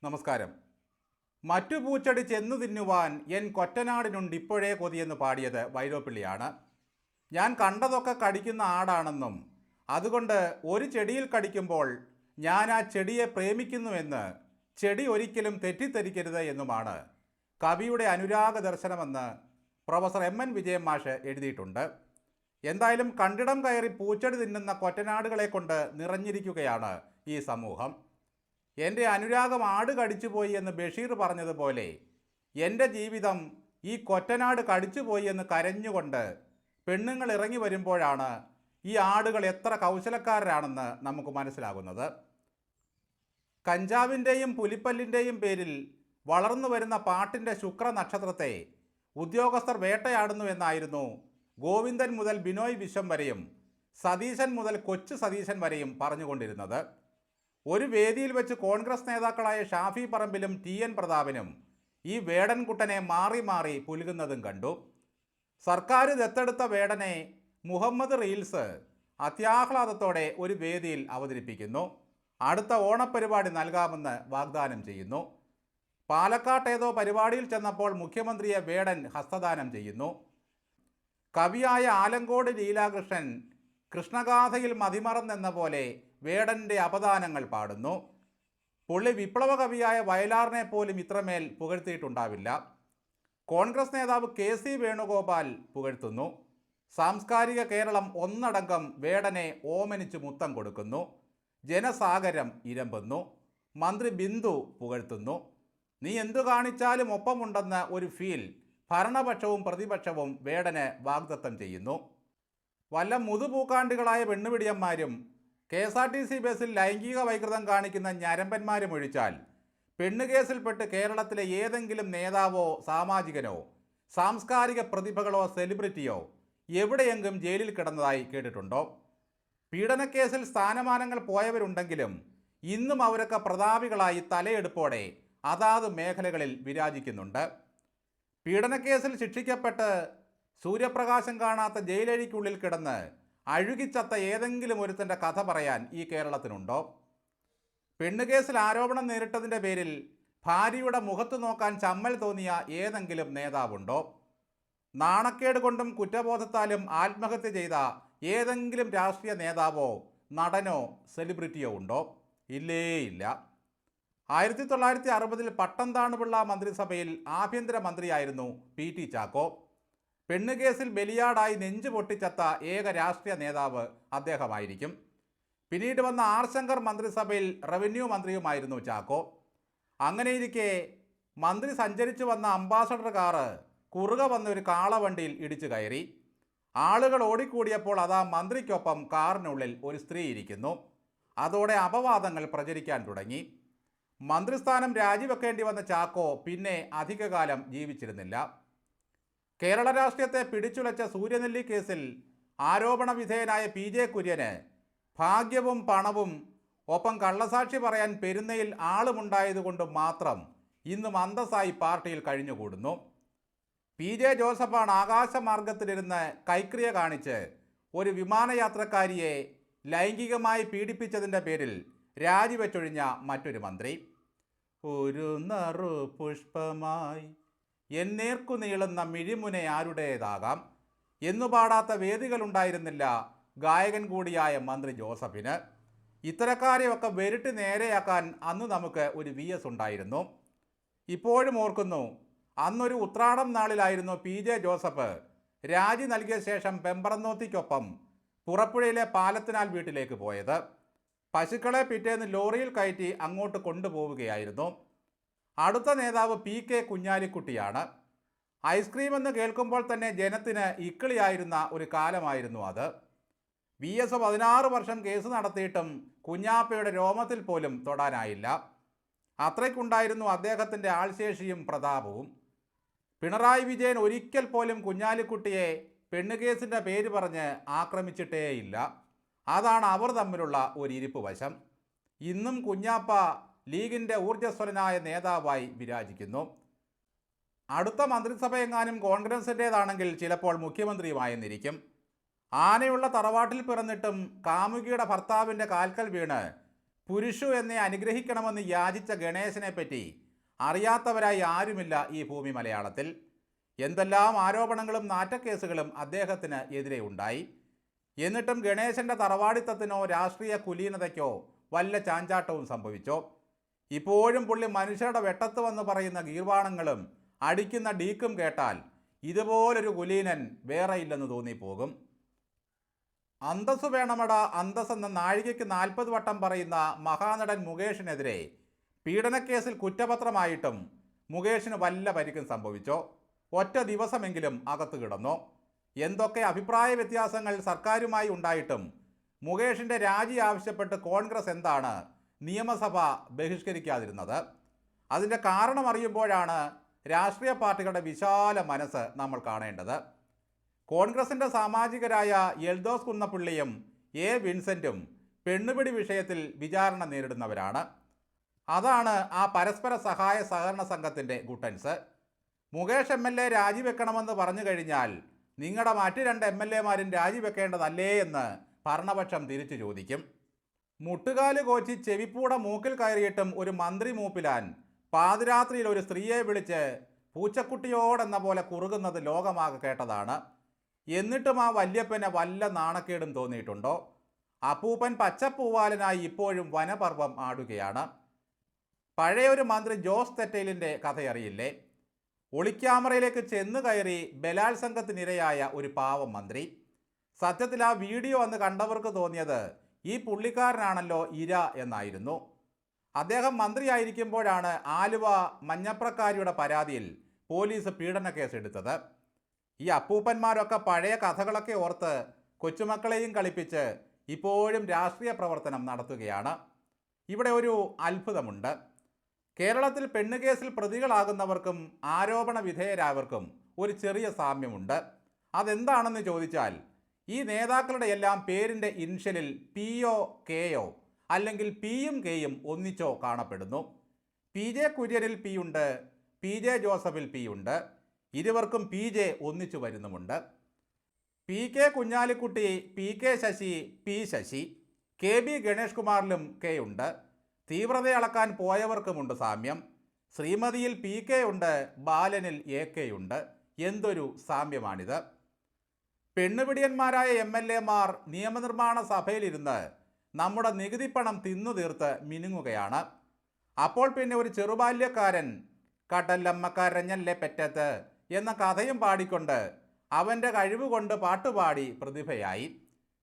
നമസ്കാരം. മറ്റു പൂച്ചെടി ചെന്നു തിന്നുവാൻ എൻ കൊറ്റനാടിനുണ്ടിപ്പോഴേ കൊതിയെന്ന് പാടിയത് വൈലോപ്പിള്ളിയാണ്. ഞാൻ കണ്ടതൊക്കെ കടിക്കുന്ന ആടാണെന്നും അതുകൊണ്ട് ഒരു ചെടിയിൽ കടിക്കുമ്പോൾ ഞാൻ ആ ചെടിയെ പ്രേമിക്കുന്നുവെന്ന് ചെടി ഒരിക്കലും തെറ്റിദ്ധരിക്കരുത് എന്നുമാണ് കവിയുടെ അനുരാഗ ദർശനമെന്ന് പ്രൊഫസർ എം വിജയൻ മാഷ് എഴുതിയിട്ടുണ്ട്. എന്തായാലും കണ്ടിടം കയറി പൂച്ചെടി തിന്നുന്ന കൊറ്റനാടുകളെ കൊണ്ട് നിറഞ്ഞിരിക്കുകയാണ് ഈ സമൂഹം. എൻ്റെ അനുരാഗം ആട് കടിച്ചുപോയി എന്ന് ബഷീർ പറഞ്ഞതുപോലെ എൻ്റെ ജീവിതം ഈ കൊറ്റനാട് കടിച്ചുപോയി എന്ന് കരഞ്ഞുകൊണ്ട് പെണ്ണുങ്ങൾ ഇറങ്ങി വരുമ്പോഴാണ് ഈ ആടുകൾ എത്ര കൗശലക്കാരാണെന്ന് നമുക്ക് മനസ്സിലാകുന്നത്. കഞ്ചാവിൻ്റെയും പുലിപ്പല്ലിൻ്റെയും പേരിൽ വളർന്നു വരുന്ന പാട്ടിൻ്റെ ശുക്ര നക്ഷത്രത്തെ ഉദ്യോഗസ്ഥർ വേട്ടയാടുന്നുവെന്നായിരുന്നു ഗോവിന്ദൻ മുതൽ ബിനോയ് വിശ്വം വരെയും സതീശൻ മുതൽ കൊച്ചു സതീശൻ വരെയും പറഞ്ഞുകൊണ്ടിരുന്നത്. ഒരു വേദിയിൽ വെച്ച് കോൺഗ്രസ് നേതാക്കളായ ഷാഫി പറമ്പിലും TN പ്രതാപനും ഈ വേടൻകുട്ടനെ മാറി മാറി പുലുകുന്നതും കണ്ടു. സർക്കാർ ദത്തെടുത്ത വേടനെ മുഹമ്മദ് റീൽസ് അത്യാഹ്ലാദത്തോടെ ഒരു വേദിയിൽ അവതരിപ്പിക്കുന്നു. അടുത്ത ഓണപ്പരിപാടി നൽകാമെന്ന് വാഗ്ദാനം ചെയ്യുന്നു. പാലക്കാട്ട് ഏതോ പരിപാടിയിൽ ചെന്നപ്പോൾ മുഖ്യമന്ത്രിയെ വേടൻ ഹസ്തദാനം ചെയ്യുന്നു. കവിയായ ആലങ്കോട് ലീലാകൃഷ്ണൻ കൃഷ്ണഗാഥയിൽ മതിമറന്നെന്ന പോലെ വേടൻ്റെ അപദാനങ്ങൾ പാടുന്നു. പുള്ളി വിപ്ലവ കവിയായ വയലാറിനെ പോലും ഇത്രമേൽ പുകഴ്ത്തിയിട്ടുണ്ടാവില്ല. കോൺഗ്രസ് നേതാവ് KC വേണുഗോപാൽ പുകഴ്ത്തുന്നു. സാംസ്കാരിക കേരളം ഒന്നടങ്കം വേടനെ ഓമനിച്ച് മുത്തം കൊടുക്കുന്നു. ജനസാഗരം ഇരമ്പുന്നു. മന്ത്രി ബിന്ദു പുകഴ്ത്തുന്നു. നീ എന്തു കാണിച്ചാലും ഒപ്പമുണ്ടെന്ന ഒരു ഫീൽ ഭരണപക്ഷവും പ്രതിപക്ഷവും വേടന് വാഗ്ദത്തം ചെയ്യുന്നു. വല്ല മുതുപൂക്കാണ്ടികളായ പെണ്ണുപിടിയന്മാരും KSRTC ബസ്സിൽ ലൈംഗിക വൈകൃതം കാണിക്കുന്ന ഞരമ്പന്മാരും ഒഴിച്ചാൽ പെണ്ണുകേസിൽപ്പെട്ട് കേരളത്തിലെ ഏതെങ്കിലും നേതാവോ സാമാജികനോ സാംസ്കാരിക പ്രതിഭകളോ സെലിബ്രിറ്റിയോ എവിടെയെങ്കിലും ജയിലിൽ കിടന്നതായി കേട്ടിട്ടുണ്ടോ? പീഡനക്കേസിൽ സ്ഥാനമാനങ്ങൾ പോയവരുണ്ടെങ്കിലും ഇന്നും അവരൊക്കെ പ്രതാപികളായി തലയെടുപ്പോടെ അതാത് മേഖലകളിൽ വിരാജിക്കുന്നുണ്ട്. പീഡനക്കേസിൽ ശിക്ഷിക്കപ്പെട്ട് സൂര്യപ്രകാശം കാണാത്ത ജയിലഴിക്കുള്ളിൽ കിടന്ന് അഴുകിച്ചത്ത ഏതെങ്കിലും ഒരുത്തൻ്റെ കഥ പറയാൻ ഈ കേരളത്തിനുണ്ടോ? പെണ്ണുകേസിൽ ആരോപണം നേരിട്ടതിൻ്റെ പേരിൽ ഭാര്യയുടെ മുഖത്ത് നോക്കാൻ ചമ്മൽ തോന്നിയ ഏതെങ്കിലും നേതാവുണ്ടോ? നാണക്കേട് കൊണ്ടും കുറ്റബോധത്താലും ആത്മഹത്യ ചെയ്ത ഏതെങ്കിലും രാഷ്ട്രീയ നേതാവോ നടനോ സെലിബ്രിറ്റിയോ ഉണ്ടോ? ഇല്ലേ ഇല്ല. 1960 പട്ടംതാണുപിള്ള മന്ത്രിസഭയിൽ ആഭ്യന്തരമന്ത്രിയായിരുന്നു PT ചാക്കോ. പെണ്ണുകേസിൽ ബലിയാടായി നെഞ്ചു പൊട്ടിച്ചത്ത ഏക രാഷ്ട്രീയ നേതാവ് അദ്ദേഹമായിരിക്കും. പിന്നീട് വന്ന R ശങ്കർ മന്ത്രിസഭയിൽ റവന്യൂ മന്ത്രിയുമായിരുന്നു ചാക്കോ. അങ്ങനെയിരിക്കെ മന്ത്രി സഞ്ചരിച്ചു വന്ന അംബാസഡർ കാറ് കുറുകെ വന്ന ഒരു കാളവണ്ടിയിൽ ഇടിച്ചു കയറി. ആളുകൾ ഓടിക്കൂടിയപ്പോൾ അതാ മന്ത്രിക്കൊപ്പം കാറിനുള്ളിൽ ഒരു സ്ത്രീ ഇരിക്കുന്നു. അതോടെ അപവാദങ്ങൾ പ്രചരിക്കാൻ തുടങ്ങി. മന്ത്രിസ്ഥാനം രാജിവെക്കേണ്ടി വന്ന ചാക്കോ പിന്നെ അധികകാലം ജീവിച്ചിരുന്നില്ല. കേരള രാഷ്ട്രീയത്തെ പിടിച്ചുലച്ച സൂര്യനെല്ലി കേസിൽ ആരോപണ വിധേയനായ PJ കുര്യന് ഭാഗ്യവും പണവും ഒപ്പം കള്ളസാക്ഷി പറയാൻ പെരുന്നയിൽ ആളുമുണ്ടായതുകൊണ്ട് മാത്രം ഇന്നും അന്തസ്സായി പാർട്ടിയിൽ കഴിഞ്ഞുകൂടുന്നു. PJ ജോസഫാണ് ആകാശമാർഗത്തിലിരുന്ന് കൈക്രിയ കാണിച്ച് ഒരു വിമാനയാത്രക്കാരിയെ ലൈംഗികമായി പീഡിപ്പിച്ചതിൻ്റെ പേരിൽ രാജിവെച്ചൊഴിഞ്ഞ മറ്റൊരു മന്ത്രി. ഒരു നറു പുഷ്പമായി എന്നേർക്കു നീളുന്ന മിഴിമുന ആരുടേതാകാം എന്നു പാടാത്ത വേദികളുണ്ടായിരുന്നില്ല ഗായകൻ കൂടിയായ മന്ത്രി ജോസഫിന്. ഇത്തരക്കാരെയൊക്കെ വെരിട്ട് നേരെയാക്കാൻ അന്ന് നമുക്ക് ഒരു VS ഉണ്ടായിരുന്നു. ഇപ്പോഴും ഓർക്കുന്നു, അന്നൊരു ഉത്രാടം നാളിലായിരുന്നു PJ ജോസഫ് രാജി നൽകിയ ശേഷം പെമ്പറന്നോത്തിക്കൊപ്പം പുറപ്പുഴയിലെ പാലത്തിനാൽ വീട്ടിലേക്ക് പോയത്. പശുക്കളെ പിറ്റേന്ന് ലോറിയിൽ കയറ്റി അങ്ങോട്ട് കൊണ്ടുപോവുകയായിരുന്നു. അടുത്ത നേതാവ് PK കുഞ്ഞാലിക്കുട്ടിയാണ്. ഐസ്ക്രീം എന്ന് കേൾക്കുമ്പോൾ തന്നെ ജനത്തിന് ഇക്കിളിയായിരുന്ന ഒരു കാലമായിരുന്നു അത്. VS 16 വർഷം കേസ് നടത്തിയിട്ടും കുഞ്ഞാപ്പയുടെ രോമത്തിൽ പോലും തൊടാനായില്ല. അത്രയ്ക്കുണ്ടായിരുന്നു അദ്ദേഹത്തിൻ്റെ ആൾശേഷിയും പ്രതാപവും. പിണറായി വിജയൻ ഒരിക്കൽ പോലും കുഞ്ഞാലിക്കുട്ടിയെ പെണ്ണുകേസിൻ്റെ പേര് പറഞ്ഞ് ആക്രമിച്ചിട്ടേയില്ല. അതാണ് അവർ തമ്മിലുള്ള ഒരു ഇരിപ്പ് വശം. ഇന്നും കുഞ്ഞാപ്പ ലീഗിൻ്റെ ഊർജ്ജസ്വലനായ നേതാവായി വിരാജിക്കുന്നു. അടുത്ത മന്ത്രിസഭയെങ്ങാനും കോൺഗ്രസിൻ്റേതാണെങ്കിൽ ചിലപ്പോൾ മുഖ്യമന്ത്രിയുമായെന്നിരിക്കും. ആനയുള്ള തറവാട്ടിൽ പിറന്നിട്ടും കാമുകിയുടെ ഭർത്താവിൻ്റെ കാൽക്കൽ വീണ് പുരുഷു എന്നെ അനുഗ്രഹിക്കണമെന്ന് യാചിച്ച ഗണേശനെ പറ്റി അറിയാത്തവരായി ആരുമില്ല ഈ ഭൂമി മലയാളത്തിൽ. എന്തെല്ലാം ആരോപണങ്ങളും നാറ്റക്കേസുകളും അദ്ദേഹത്തിന് എതിരെ ഉണ്ടായി. എന്നിട്ടും ഗണേശൻ്റെ തറവാടിത്തത്തിനോ രാഷ്ട്രീയ കുലീനതയ്ക്കോ വല്ല ചാഞ്ചാട്ടവും സംഭവിച്ചോ? ഇപ്പോഴും പുള്ളി മനുഷ്യരുടെ വെട്ടത്ത് വന്ന് പറയുന്ന ഗീർവാണങ്ങളും അടിക്കുന്ന ഡീക്കും കേട്ടാൽ ഇതുപോലൊരു കുലീനൻ വേറെയില്ലെന്ന് തോന്നിപ്പോകും. അന്തസ്സു വേണമട അന്തസ്സെന്ന നാഴികയ്ക്ക് 40 വട്ടം പറയുന്ന മഹാനടൻ മുകേഷിനെതിരെ പീഡനക്കേസിൽ കുറ്റപത്രമായിട്ടും മുകേഷിന് വല്ല പരിക്കും സംഭവിച്ചോ? ഒറ്റ ദിവസമെങ്കിലും അകത്ത് കിടന്നോ? എന്തൊക്കെ അഭിപ്രായ വ്യത്യാസങ്ങൾ സർക്കാരുമായി ഉണ്ടായിട്ടും മുകേഷിൻ്റെ രാജി ആവശ്യപ്പെട്ട് കോൺഗ്രസ് എന്താണ് നിയമസഭ ബഹിഷ്കരിക്കാതിരുന്നത്? അതിൻ്റെ കാരണം അറിയുമ്പോഴാണ് രാഷ്ട്രീയ പാർട്ടികളുടെ വിശാല മനസ്സ് നമ്മൾ കാണേണ്ടത്. കോൺഗ്രസിൻ്റെ സാമാജികരായ എൽദോസ് കുന്നപ്പള്ളിയും എ വിൻസെൻറ്റും പെണ്ണുപിടി വിഷയത്തിൽ വിചാരണ നേരിടുന്നവരാണ്. അതാണ് ആ പരസ്പര സഹായ സഹകരണ സംഘത്തിൻ്റെ ഗുട്ടൻസ്. മുകേഷ് MLA രാജിവെക്കണമെന്ന് പറഞ്ഞു കഴിഞ്ഞാൽ നിങ്ങളുടെ മറ്റ് 2 MLA-മാരും രാജിവെക്കേണ്ടതല്ലേ എന്ന് ഭരണപക്ഷം തിരിച്ചു ചോദിക്കും. മുട്ടുകാല് കോച്ചി ചെവിപ്പൂട മൂക്കിൽ കയറിയിട്ടും ഒരു മന്ത്രി മൂപ്പിലാൻ പാതിരാത്രിയിൽ ഒരു സ്ത്രീയെ വിളിച്ച് പൂച്ചക്കുട്ടിയോടെന്ന പോലെ കുറുകുന്നത് ലോകമാകെ കേട്ടതാണ്. എന്നിട്ടും ആ വല്യപ്പന് വല്ല നാണക്കേടും തോന്നിയിട്ടുണ്ടോ? അപ്പൂപ്പൻ പച്ചപ്പൂവാലനായി ഇപ്പോഴും വനപർവം ആടുകയാണ്. പഴയൊരു മന്ത്രി ജോസ് തെറ്റയിലിൻ്റെ കഥയറിയില്ലേ? ഒളിക്യാമറയിലേക്ക് ചെന്ന് കയറി ബലാത്സംഗത്തിനിരയായ ഒരു പാവം മന്ത്രി. സത്യത്തിൽ ആ വീഡിയോ അന്ന് കണ്ടവർക്ക് തോന്നിയത് ഈ പുള്ളിക്കാരനാണല്ലോ ഇര എന്നായിരുന്നു. അദ്ദേഹം മന്ത്രിയായിരിക്കുമ്പോഴാണ് ആലുവ മഞ്ഞപ്രക്കാരിയുടെ പരാതിയിൽ പോലീസ് പീഡന കേസെടുത്തത്. ഈ അപ്പൂപ്പന്മാരൊക്കെ പഴയ കഥകളൊക്കെ ഓർത്ത് കൊച്ചുമക്കളെയും കളിപ്പിച്ച് ഇപ്പോഴും രാഷ്ട്രീയ പ്രവർത്തനം നടത്തുകയാണ്. ഇവിടെ ഒരു അത്ഭുതമുണ്ട്. കേരളത്തിൽ പെണ്ണുകേസിൽ പ്രതികളാകുന്നവർക്കും ആരോപണ വിധേയരായവർക്കും ഒരു ചെറിയ സാമ്യമുണ്ട്. അതെന്താണെന്ന് ചോദിച്ചാൽ ഈ നേതാക്കളുടെ എല്ലാം പേരിൻ്റെ ഇൻഷ്യലിൽ PO KO അല്ലെങ്കിൽ Pയും Kയും ഒന്നിച്ചോ കാണപ്പെടുന്നു. PJ കുര്യനിൽ P ഉണ്ട്, PJ ജോസഫിൽ P ഉണ്ട്. ഇരുവർക്കും PJ ഒന്നിച്ചു വരുന്നുമുണ്ട്. PK Kunhalikutty, PK Sasi, P Sasi. KB Ganesh കുമാറിലും K ഉണ്ട്. തീവ്രത അളക്കാൻ പോയവർക്കുമുണ്ട് സാമ്യം. ശ്രീമതിയിൽ PK ഉണ്ട്, ബാലനിൽ AK ഉണ്ട്. എന്തൊരു സാമ്യമാണിത്! പെണ്ണുപിടിയന്മാരായ MLA-മാർ നിയമനിർമ്മാണ സഭയിലിരുന്ന് നമ്മുടെ നികുതിപ്പണം തിന്നു തീർത്ത് മിനുങ്ങുകയാണ്. അപ്പോൾ പിന്നെ ഒരു ചെറുബാല്യക്കാരൻ കടലമ്മക്കരഞ്ഞല്ലേ പെറ്റത്ത് എന്ന കഥയും പാടിക്കൊണ്ട് അവൻ്റെ കഴിവുകൊണ്ട് പാട്ടുപാടി പ്രതിഭയായി.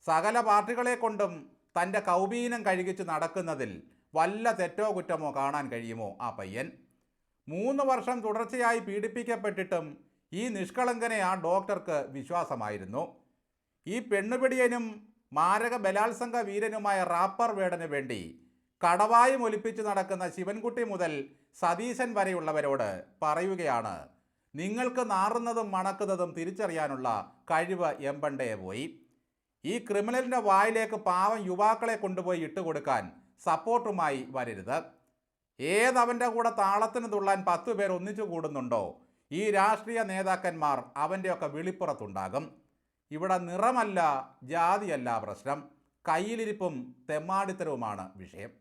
സകല പാർട്ടികളെ കൊണ്ടും തൻ്റെ കൗബീനം കഴുകിച്ച് നടക്കുന്നതിൽ വല്ല തെറ്റോ കുറ്റമോ കാണാൻ കഴിയുമോ ആ പയ്യൻ? 3 വർഷം തുടർച്ചയായി പീഡിപ്പിക്കപ്പെട്ടിട്ടും ഈ നിഷ്കളങ്കനെ ആ ഡോക്ടർക്ക് വിശ്വാസമായിരുന്നു. ഈ പെണ്ണുപിടിയനും മാരക ബലാത്സംഗ വീരനുമായ റാപ്പർ വേടന് വേണ്ടി കടവായും ഒലിപ്പിച്ച് നടക്കുന്ന ശിവൻകുട്ടി മുതൽ സതീശൻ വരെയുള്ളവരോട് പറയുകയാണ്, നിങ്ങൾക്ക് നാറുന്നതും മണക്കുന്നതും തിരിച്ചറിയാനുള്ള കഴിവ് എമ്പണ്ടേ പോയി. ഈ ക്രിമിനലിൻ്റെ വായിലേക്ക് പാവം യുവാക്കളെ കൊണ്ടുപോയി ഇട്ടുകൊടുക്കാൻ സപ്പോർട്ടുമായി വരരുത്. ഏതവൻ്റെ കൂടെ താളത്തിന് തുള്ളാൻ 10 പേർ ഒന്നിച്ചു കൂടുന്നുണ്ടോ ഈ രാഷ്ട്രീയ നേതാക്കന്മാർ അവൻ്റെയൊക്കെ വിളിപ്പുറത്തുണ്ടാകും. ഇവിടെ നിറമല്ല ജാതിയല്ല പ്രശ്നം, കയ്യിലിരിപ്പും തെമ്മാടിത്തരവുമാണ് വിഷയം.